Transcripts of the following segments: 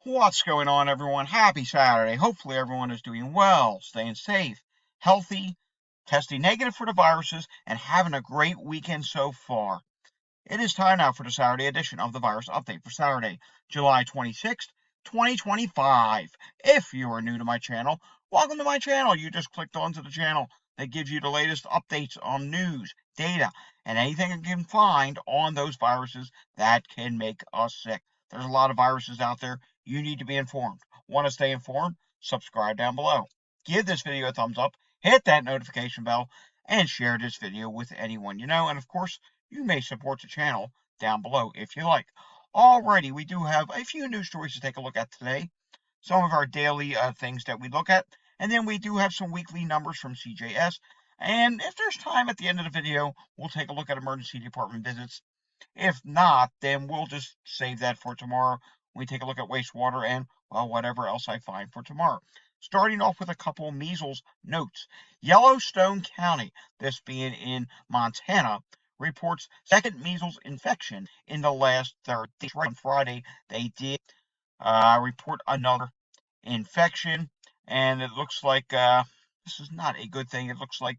What's going on, everyone? Happy Saturday. Hopefully, everyone is doing well, staying safe, healthy, testing negative for the viruses, and having a great weekend so far. It is time now for the Saturday edition of the Virus Update for Saturday, July 26th, 2025. If you are new to my channel, welcome to my channel. You just clicked onto the channel that gives you the latest updates on news, data, and anything you can find on those viruses that can make us sick. There's a lot of viruses out there. You need to be informed. Want to stay informed? Subscribe down below. Give this video a thumbs up, hit that notification bell, and share this video with anyone you know. And of course, you may support the channel down below if you like. Alrighty, we do have a few news stories to take a look at today. Some of our daily things that we look at. And then we do have some weekly numbers from CJS. And if there's time at the end of the video, we'll take a look at emergency department visits. If not, then we'll just save that for tomorrow. We take a look at wastewater and, well, whatever else I find for tomorrow. Starting off with a couple measles notes. Yellowstone County, this being in Montana, reports second measles infection in the last 30 days. Right on Friday, they did report another infection, and it looks like this is not a good thing. It looks like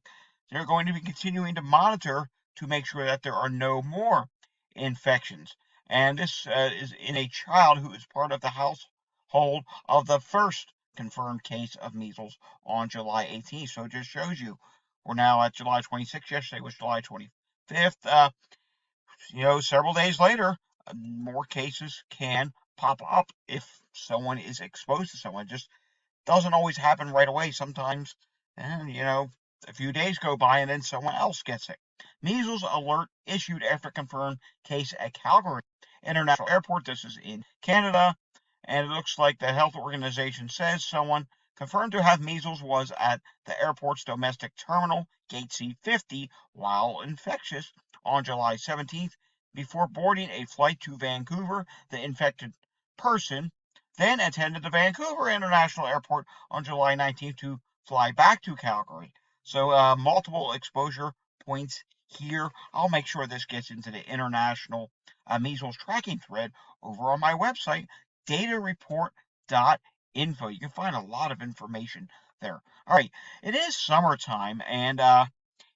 they're going to be continuing to monitor to make sure that there are no more infections. And this is in a child who is part of the household of the first confirmed case of measles on July 18th. So it just shows you we're now at July 26th. Yesterday was July 25th. Several days later, more cases can pop up if someone is exposed to someone. It just doesn't always happen right away. Sometimes, a few days go by and then someone else gets it. Measles alert issued after confirmed case at Calgary International Airport. This is in Canada, and it looks like the health organization says someone confirmed to have measles was at the airport's domestic terminal, Gate C50, while infectious on July 17th. Before boarding a flight to Vancouver, the infected person then attended the Vancouver International Airport on July 19th to fly back to Calgary. So multiple exposure points here. I'll make sure this gets into the international measles tracking thread over on my website, datareport.info. You can find a lot of information there. All right, it is summertime, and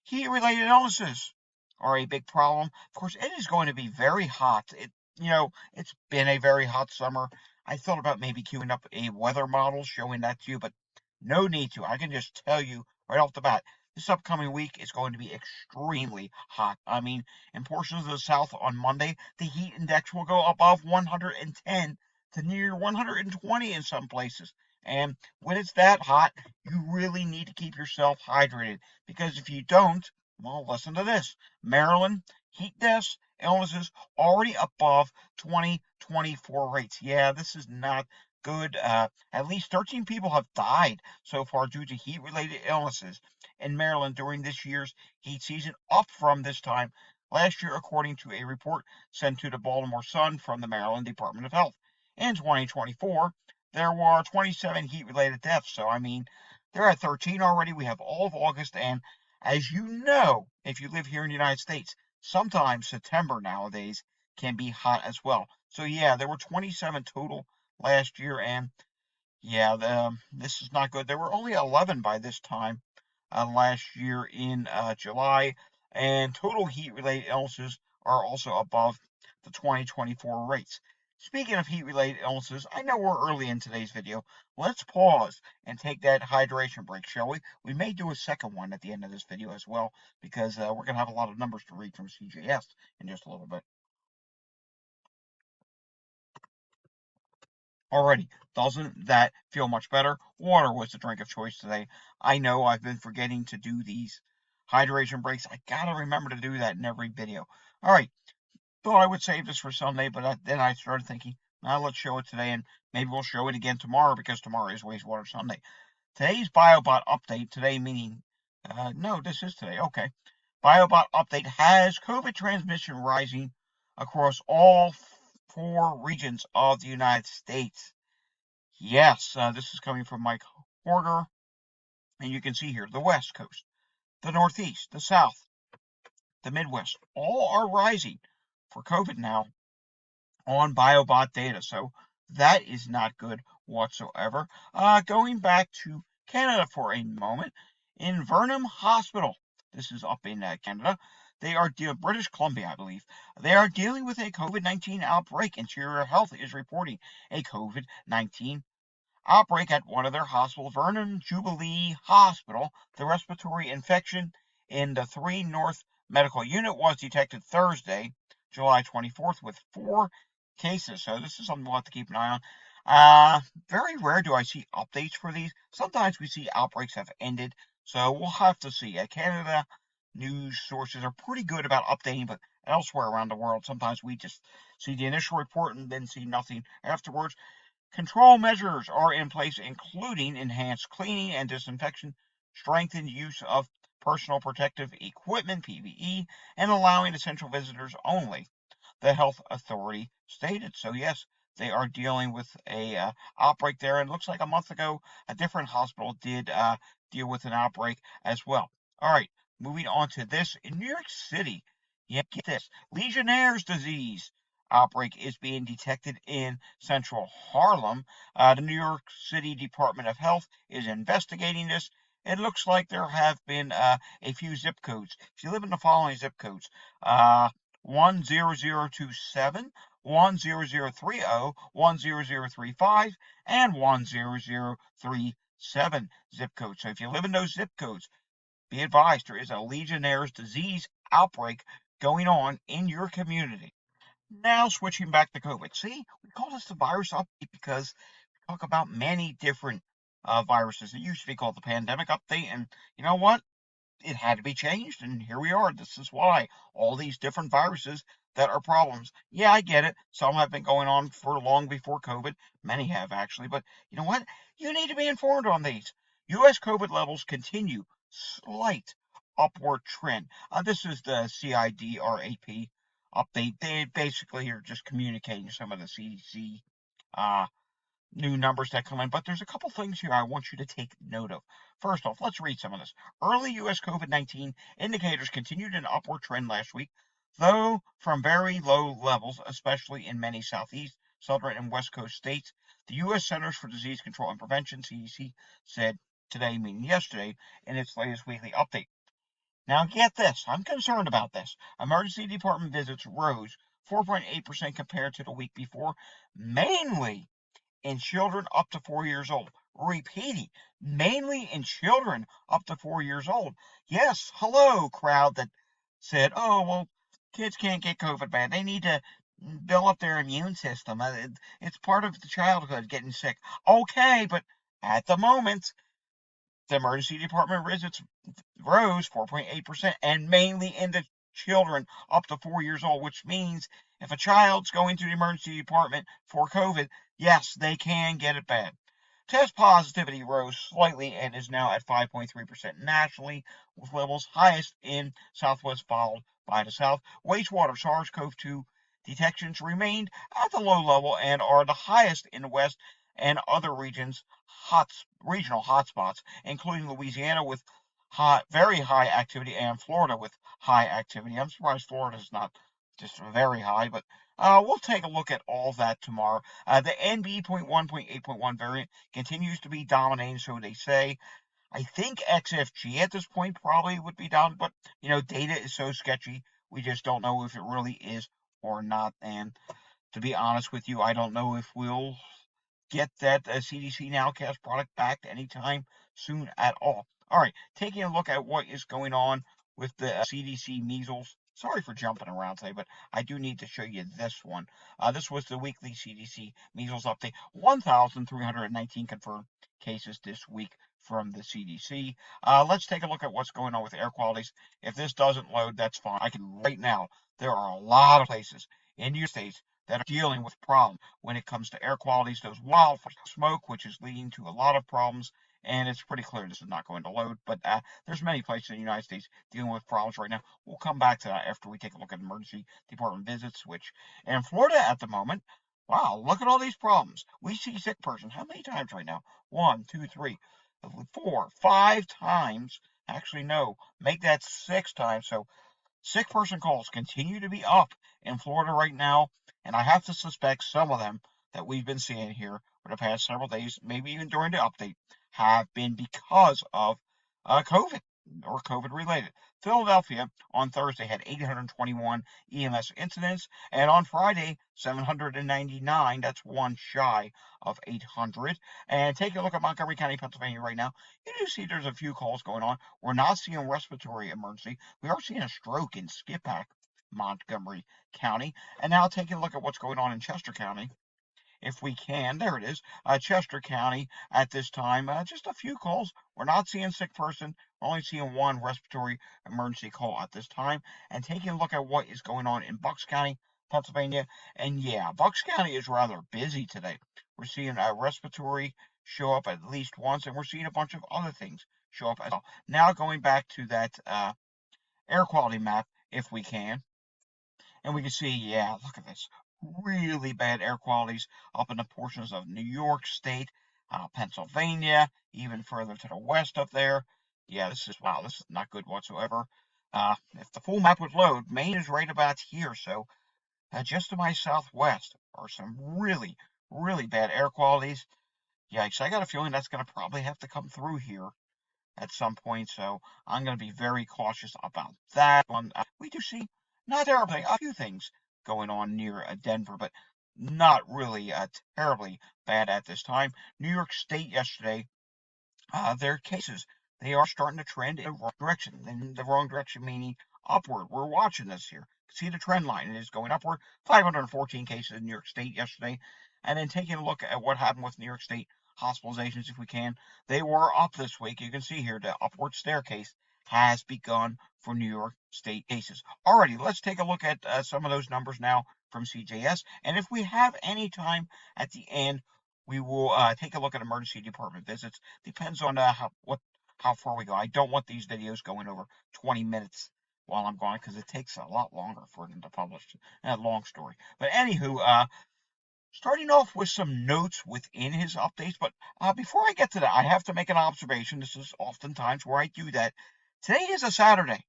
heat-related illnesses are a big problem. Of course, it is going to be very hot. It's been a very hot summer. I thought about maybe queuing up a weather model showing that to you, but no need to. I can just tell you right off the bat, this upcoming week is going to be extremely hot. I mean, in portions of the South on Monday, the heat index will go above 110 to near 120 in some places. And when it's that hot, you really need to keep yourself hydrated, because if you don't, well, listen to this. Maryland, heat deaths, illnesses already above 2024 rates. Yeah, this is not good. At least 13 people have died so far due to heat-related illnesses in Maryland during this year's heat season, up from this time last year, according to a report sent to the Baltimore Sun from the Maryland Department of Health. In 2024, there were 27 heat-related deaths. So, I mean, they're at 13 already. We have all of August, and as you know, if you live here in the United States, sometimes September nowadays can be hot as well. So yeah, there were 27 total last year, and yeah, this is not good. There were only 11 by this time last year in July, and total heat-related illnesses are also above the 2024 rates. Speaking of heat-related illnesses, I know we're early in today's video. Let's pause and take that hydration break, shall we? We may do a second one at the end of this video as well, because we're going to have a lot of numbers to read from CJS in just a little bit. Alrighty, doesn't that feel much better? Water was the drink of choice today. I know I've been forgetting to do these hydration breaks. I gotta remember to do that in every video. Alright, thought I would save this for Sunday, but then I started thinking, now let's show it today, and maybe we'll show it again tomorrow, because tomorrow is Wastewater Sunday. Today's BioBot update, today meaning, no, this is today, okay. BioBot update has COVID transmission rising across all 4 regions of the United States. Yes, this is coming from Mike Horger, and you can see here the West Coast, the Northeast, the South, the Midwest, all are rising for COVID now on BioBot data. So That is not good whatsoever. Going back to Canada for a moment, in Vernon Hospital, this is up in Canada, they are British Columbia, I believe. They are dealing with a COVID-19 outbreak. Interior Health is reporting a COVID-19 outbreak at one of their hospitals, Vernon Jubilee Hospital. The respiratory infection in the 3 North Medical Unit was detected Thursday, July 24th, with 4 cases. So this is something we'll have to keep an eye on. Very rare do I see updates for these. Sometimes we see outbreaks have ended, so we'll have to see. Canada news sources are pretty good about updating, but elsewhere around the world, sometimes we just see the initial report and then see nothing afterwards. Control measures are in place, including enhanced cleaning and disinfection, strengthened use of personal protective equipment, PPE, and allowing essential visitors only, the health authority stated. So, yes, they are dealing with a outbreak there. And it looks like a month ago, a different hospital did deal with an outbreak as well. All right, moving on to this. In New York City, yeah, get this, Legionnaire's disease outbreak is being detected in central Harlem. The New York City Department of Health is investigating this. It looks like there have been a few zip codes. If you live in the following zip codes, 10027, 10030, 10035, and 10037 zip codes. So if you live in those zip codes, be advised there is a Legionnaire's disease outbreak going on in your community. Now switching back to COVID. See, we call this the virus update because we talk about many different viruses. It used to be called the pandemic update, and you know what? It had to be changed, and here we are. This is why all these different viruses that are problems. Yeah, I get it. Some have been going on for long before COVID. Many have actually, but you know what? You need to be informed on these. U.S. COVID levels continue slight upward trend. This is the CIDRAP update. They basically are just communicating some of the CDC uh, new numbers that come in, but there's a couple things here I want you to take note of. First off, let's read some of this. Early U.S. COVID-19 indicators continued an upward trend last week, though from very low levels, especially in many Southeast, Southern, and West Coast states. The U.S. Centers for Disease Control and Prevention, CDC, said today, meaning yesterday, in its latest weekly update. Now get this, I'm concerned about this. Emergency department visits rose 4.8% compared to the week before, mainly in children up to 4 years old. Repeating, mainly in children up to 4 years old. Yes, hello, crowd that said, oh, well, kids can't get COVID bad. They need to build up their immune system. It's part of the childhood getting sick. Okay, but at the moment, the emergency department visits rose 4.8%, and mainly in the children up to 4 years old, which means if a child's going to the emergency department for COVID, yes, they can get it bad. Test positivity rose slightly and is now at 5.3% nationally, with levels highest in Southwest, followed by the South. Wastewater SARS-CoV-2 detections remained at the low level and are the highest in the West and other regions, regional hotspots, including Louisiana with very high activity, and Florida with high activity. I'm surprised Florida is not just very high, but we'll take a look at all that tomorrow. The NB.1.8.1 variant continues to be dominating, so they say. I think XFG at this point probably would be down, but you know, data is so sketchy, we just don't know if it really is or not. And to be honest with you, I don't know if we'll get that CDC Nowcast product back anytime soon at all. All right, taking a look at what is going on with the CDC measles. Sorry for jumping around today, but I do need to show you this one. This was the weekly CDC measles update. 1,319 confirmed cases this week from the CDC. Let's take a look at what's going on with air qualities. If this doesn't load, that's fine. I can right now. There are a lot of places in your states that are dealing with problems when it comes to air qualities, those wildfire smoke, which is leading to a lot of problems. And it's pretty clear this is not going to load, but there's many places in the United States dealing with problems right now. We'll come back to that after we take a look at emergency department visits, which in Florida at the moment, wow, look at all these problems. We see sick person. How many times right now? 1, 2, 3, 4, 5 times. Actually, no, make that 6 times. So sick person calls continue to be up in Florida right now, and I have to suspect some of them that we've been seeing here for the past several days, maybe even during the update, have been because of COVID or COVID related. Philadelphia on Thursday had 821 EMS incidents, and on Friday, 799. That's one shy of 800. And take a look at Montgomery County, Pennsylvania right now. You do see there's a few calls going on. We're not seeing respiratory emergency. We are seeing a stroke in Skippack, Montgomery County. And now taking a look at what's going on in Chester County, if we can. There it is. Chester County at this time, just a few calls. We're not seeing sick person. We're only seeing one respiratory emergency call at this time. And taking a look at what is going on in Bucks County, Pennsylvania. And yeah, Bucks County is rather busy today. We're seeing a respiratory show up at least once, and we're seeing a bunch of other things show up as well. Now going back to that air quality map, if we can. And we can see, yeah, look at this. Really bad air qualities up in the portions of New York State, Pennsylvania, even further to the west up there. Yeah, this is not good whatsoever. If the full map would load, Maine is right about here. So just to my southwest are some really, really bad air qualities. Yikes, I got a feeling that's going to probably have to come through here at some point, so I'm going to be very cautious about that one. We do see not terribly a few things going on near Denver, but not really terribly bad at this time. New York State yesterday, their cases, they are starting to trend in the wrong direction. In the wrong direction meaning upward. We're watching this here. See the trend line. It is going upward. 514 cases in New York State yesterday. And then taking a look at what happened with New York State hospitalizations, if we can. They were up this week. You can see here the upward staircase has begun for New York State cases. Alrighty, let's take a look at some of those numbers now from CJS. And if we have any time at the end, we will take a look at emergency department visits. Depends on how far we go. I don't want these videos going over 20 minutes while I'm gone because it takes a lot longer for them to publish. A long story. But anywho, starting off with some notes within his updates. But before I get to that, I have to make an observation. This is oftentimes where I do that. Today is a Saturday.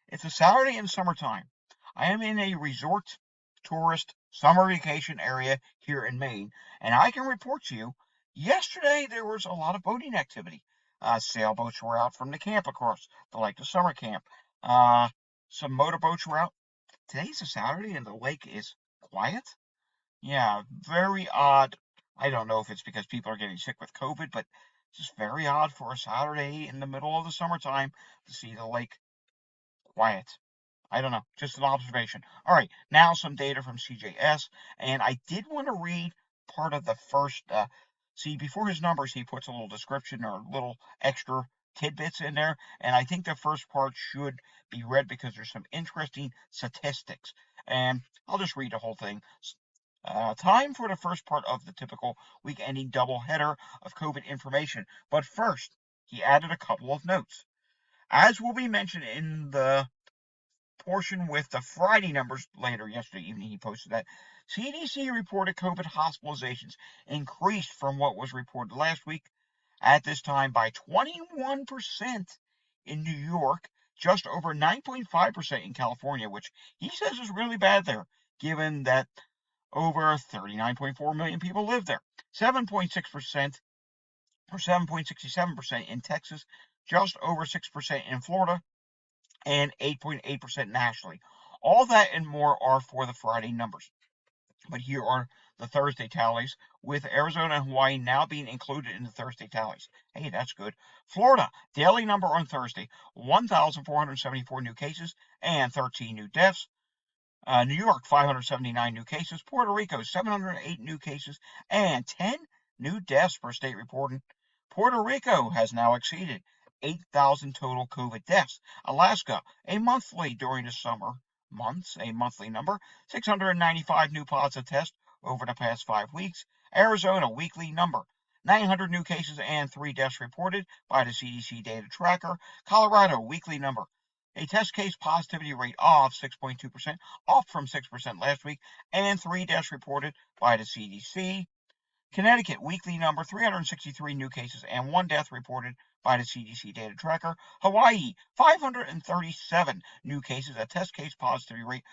It's a Saturday in summertime. I am in a resort tourist summer vacation area here in Maine, and I can report to you, yesterday there was a lot of boating activity. Sailboats were out from the camp across the lake, the summer camp. Some motorboats were out. Today's a Saturday and the lake is quiet. Yeah, very odd. I don't know if it's because people are getting sick with COVID, but it's just very odd for a Saturday in the middle of the summertime to see the lake quiet. I don't know, just an observation. All right, now some data from CJS, and I did want to read part of the first. See, before his numbers, he puts a little description or little extra tidbits in there, and I think the first part should be read because there's some interesting statistics. And I'll just read the whole thing. Time for the first part of the typical week-ending doubleheader of COVID information. But first, he added a couple of notes. As will be mentioned in the portion with the Friday numbers later yesterday evening, he posted that CDC reported COVID hospitalizations increased from what was reported last week at this time by 21% in New York, just over 9.5% in California, which he says is really bad there, given that over 39.4 million people live there. 7.6% or 7.67% in Texas, just over 6% in Florida, and 8.8% nationally. All that and more are for the Friday numbers. But here are the Thursday tallies, with Arizona and Hawaii now being included in the Thursday tallies. Hey, that's good. Florida, daily number on Thursday, 1,474 new cases and 13 new deaths. New York, 579 new cases. Puerto Rico, 708 new cases and 10 new deaths per state reported. Puerto Rico has now exceeded 8,000 total COVID deaths. Alaska, a monthly during the summer months, a monthly number, 695 new positive tests over the past 5 weeks. Arizona, weekly number, 900 new cases and 3 deaths reported by the CDC data tracker. Colorado, weekly number, a test case positivity rate of 6.2%, off from 6% last week, and 3 deaths reported by the CDC. Connecticut, weekly number, 363 new cases and 1 death reported by the CDC data tracker. Hawaii, 537 new cases, a test case positivity rate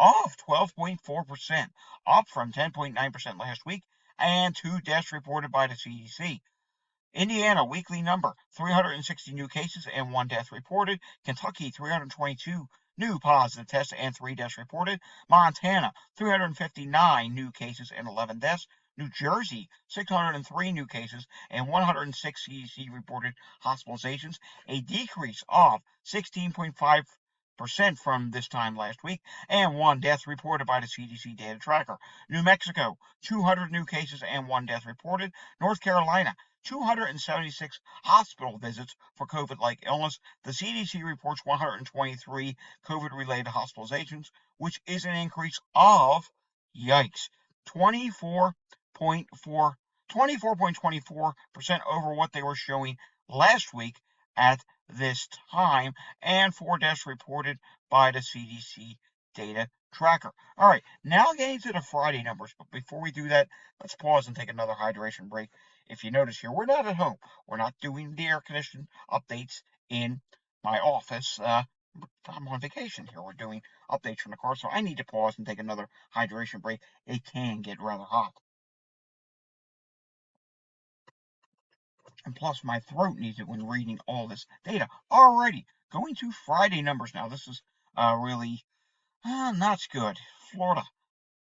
of 12.4%, up from 10.9% last week, and 2 deaths reported by the CDC. Indiana, weekly number, 360 new cases and 1 death reported. Kentucky, 322 new positive tests and 3 deaths reported. Montana, 359 new cases and 11 deaths. New Jersey, 603 new cases and 106 CDC reported hospitalizations, a decrease of 16.5% from this time last week, and 1 death reported by the CDC data tracker. New Mexico, 200 new cases and 1 death reported. North Carolina, 276 hospital visits for COVID-like illness. The CDC reports 123 COVID-related hospitalizations, which is an increase of, yikes, 24.24% over what they were showing last week at this time, and 4 deaths reported by the CDC data tracker. All right, now getting to the Friday numbers, but before we do that, let's pause and take another hydration break. If you notice here, we're not at home. We're not doing the air conditioning updates in my office. I'm on vacation here. We're doing updates from the car, so I need to pause and take another hydration break. It can get rather hot. And plus, my throat needs it when reading all this data. Alrighty, going to Friday numbers now. This is really not good. Florida.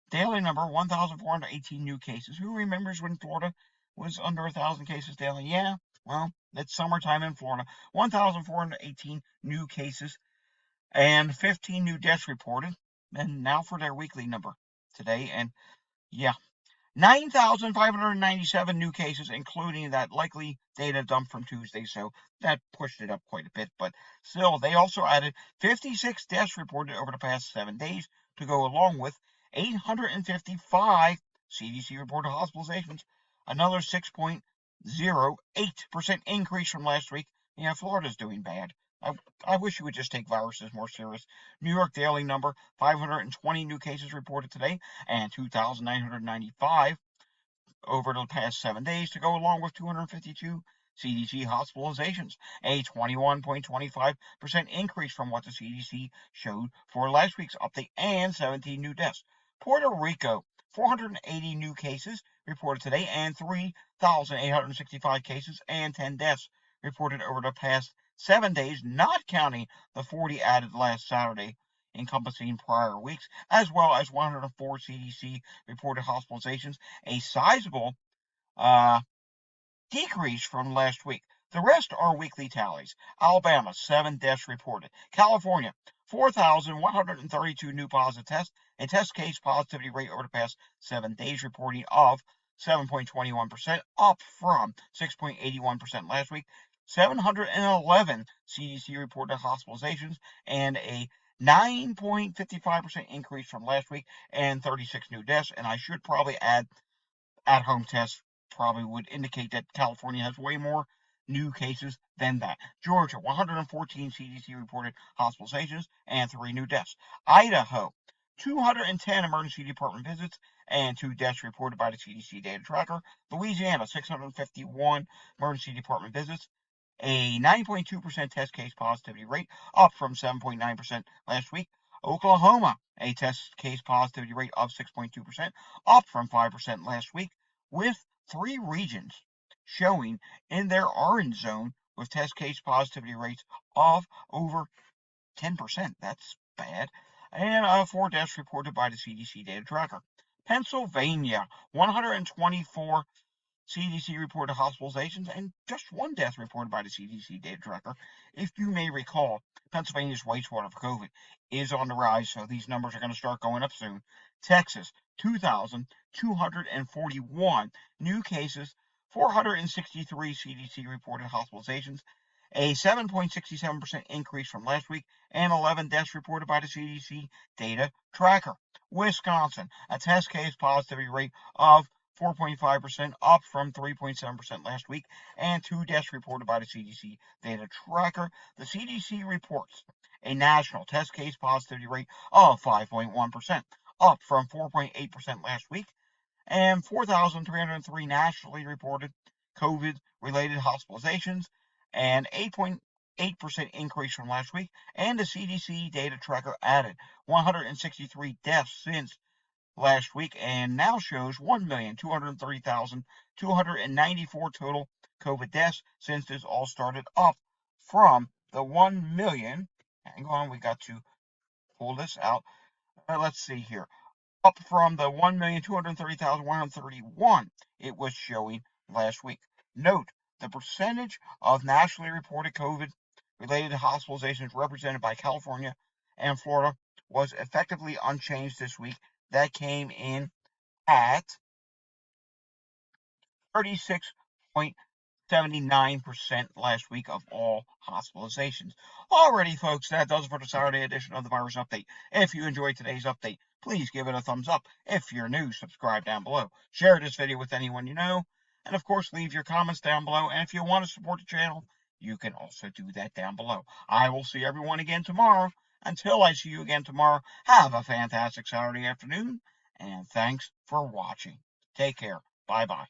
Daily number, 1,418 new cases. Who remembers when Florida was under 1,000 cases daily? Yeah, well, it's summertime in Florida. 1,418 new cases and 15 new deaths reported. And now for their weekly number today. And yeah, 9,597 new cases, including that likely data dump from Tuesday, so that pushed it up quite a bit. But still, they also added 56 deaths reported over the past 7 days to go along with 855 CDC reported hospitalizations, another 6.08% increase from last week. Yeah, Florida's doing bad. I wish you would just take viruses more serious. New York daily number, 520 new cases reported today and 2,995 over the past 7 days to go along with 252 CDC hospitalizations, a 21.25% increase from what the CDC showed for last week's update, and 17 new deaths. Puerto Rico, 480 new cases reported today and 3,865 cases and 10 deaths reported over the past 7 days, not counting the 40 added last Saturday, encompassing prior weeks, as well as 104 CDC reported hospitalizations, a sizable decrease from last week. The rest are weekly tallies. Alabama, 7 deaths reported. California, 4,132 new positive tests, a test case positivity rate over the past 7 days reporting of 7.21%, up from 6.81% last week. 711 CDC reported hospitalizations and a 9.55% increase from last week, and 36 new deaths. And I should probably add at-home tests probably would indicate that California has way more new cases than that. Georgia, 114 CDC reported hospitalizations and 3 new deaths. Idaho, 210 emergency department visits and 2 deaths reported by the CDC data tracker. Louisiana, 651 emergency department visits, a 9.2% test case positivity rate, up from 7.9% last week. Oklahoma, a test case positivity rate of 6.2%, up from 5% last week, with 3 regions showing in their orange zone with test case positivity rates of over 10%. That's bad. And 4 deaths reported by the CDC data tracker. Pennsylvania, 124 CDC reported hospitalizations and just 1 death reported by the CDC data tracker. If you may recall, Pennsylvania's wastewater for COVID is on the rise, so these numbers are going to start going up soon. Texas, 2,241 new cases, 463 CDC reported hospitalizations, a 7.67% increase from last week, and 11 deaths reported by the CDC data tracker. Wisconsin, a test case positivity rate of 4.5%, up from 3.7% last week, and 2 deaths reported by the CDC data tracker. The CDC reports a national test case positivity rate of 5.1%, up from 4.8% last week, and 4,303 nationally reported COVID-related hospitalizations, and 8% increase from last week, and the CDC data tracker added 163 deaths since last week and now shows 1,230,294 total COVID deaths since this all started up from the 1 million. Hang on, we got to pull this out. Let's see here. Up from the 1,230,131 it was showing last week. Note, the percentage of nationally reported COVID-related hospitalizations represented by California and Florida was effectively unchanged this week. That came in at 36.79% last week of all hospitalizations. Alrighty, folks, that does it for the Saturday edition of the Virus Update. If you enjoyed today's update, please give it a thumbs up. If you're new, subscribe down below. Share this video with anyone you know. And of course, leave your comments down below. And if you want to support the channel, you can also do that down below. I will see everyone again tomorrow. Until I see you again tomorrow, have a fantastic Saturday afternoon. And thanks for watching. Take care. Bye-bye.